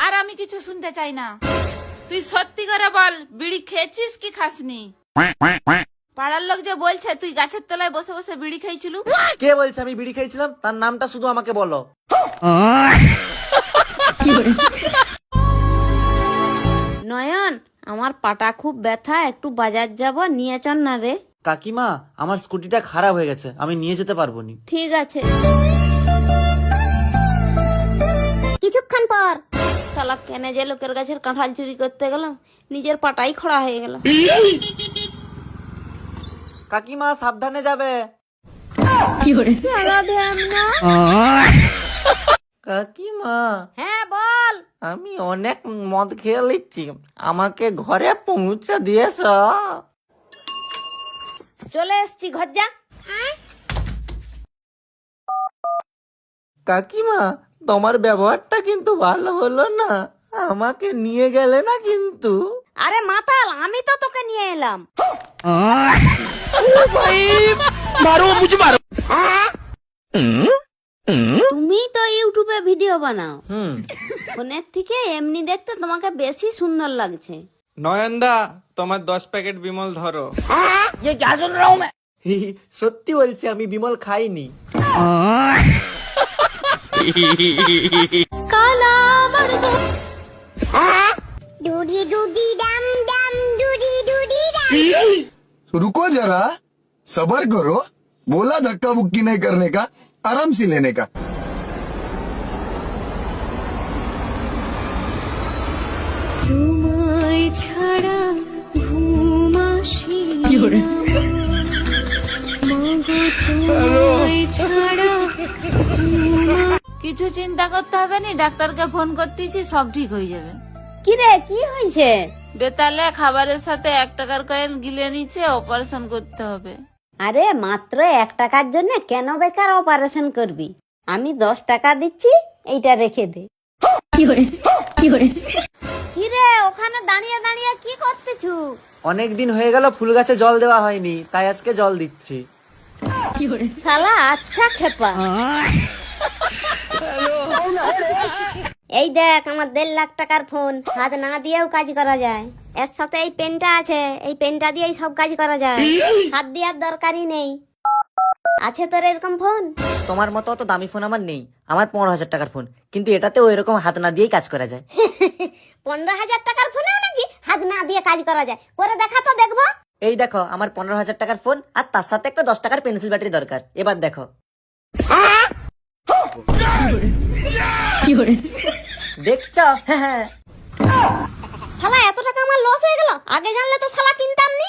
আর আমি কিছু শুনতে চাই না। তুই সত্যি করে বল, বিড়ি খেয়েছিস কি খাসনি? পাড়ার লোক যে বলছে তুই গাছের তলায় বসে বসে বিড়ি খেয়েছিল। কে বলছে আমি বিড়ি খেয়েছিলাম? তার নামটা শুধু আমাকে বলো। নয়ন, আমার পাটা খুব ব্যথা, একটু বাজার যাব, নিয়ে চল না রে। কাকিমা, আমার স্কুটিটা খারাপ হয়ে গেছে, আমি নিয়ে যেতে পারবো নি। ঠিক আছে। কিছুক্ষণ পর শালা কেনে যে লোকের গাছের কাঁঠাল চুরি করতে গেল, নিজের পাটাই খড়া হয়ে গেল। কাকিমা সাবধানে যাবে। কাকিমা, হ্যাঁ বল। আমি অনেক মদ খেয়ে নিচ্ছি, আমাকে ঘরে পৌঁছে দিয়েছ? চলে এসছি, ঘর যা। কাকিমা, তোমার ব্যবহারটা কিন্তু ভালো হলো না, আমাকে নিয়ে গেলে না কিন্তু। আরে মাতাল, আমি তো তোকে নিয়ে এলাম। তুমি তো ইউটিউবে ভিডিও বানাও, ফোনের থেকে এমনি দেখতে তোমাকে বেশি সুন্দর লাগছে। নয়নদা, তোমার 10 প্যাকেট বিমল ধরো। সত্যি বলছি, আমি বিমল খাইনি। रुको जरा, सबर करो, बोला धक्का बुक्की नहीं करने का, आराम से लेने का। কিছু চিন্তা করতে হবে না, ডাক্তারকে ফোন করতেছি, সব ঠিক হয়ে যাবে। কি রে, কি হয়েছে? বেতালে খাবারের সাথে 1 টাকার কয়েন গিলে নিচ্ছে, অপারেশন করতে হবে। আরে মাত্র 1 টাকার জন্য কেন বেকার অপারেশন করবি? আমি 10 টাকা দিচ্ছি, এইটা রেখে দে। কি রে, ওখানে দাঁড়িয়ে দাঁড়িয়ে কি করতেছু? অনেক দিন হয়ে গেল ফুল গাছে জল দেওয়া হয়নি, তাই আজকে জল দিচ্ছি। শালা আচ্ছা খেপা। এই দেখ আমার 1.5 লাখ টাকার ফোন, হাত না দিয়েও কাজ করা যায়। এর সাথে এই পেনটা আছে, এই পেনটা দিয়েই সব কাজ করা যায়, হাত দেওয়ার দরকারই নেই। আছে তোর এরকম ফোন? তোমার মতো অত দামি ফোন আমার নেই, আমার 15,000 টাকার ফোন, কিন্তু এটাতেও এরকম হাত না দিয়েই কাজ করা যায়। 15,000 টাকার ফোনেও নাকি হাত না দিয়ে কাজ করা যায়? পরে দেখা তো দেখবো। এই দেখো আমার 15,000 টাকার ফোন, আর তার সাথে একটা 10 টাকার পেন্সিল ব্যাটারি দরকার। এবার দেখো। দেখছো? হ্যাঁ। শালা এত টাকা আমার লস হয়ে গেল, আগে জানলে তো শালা কিনতাম নি।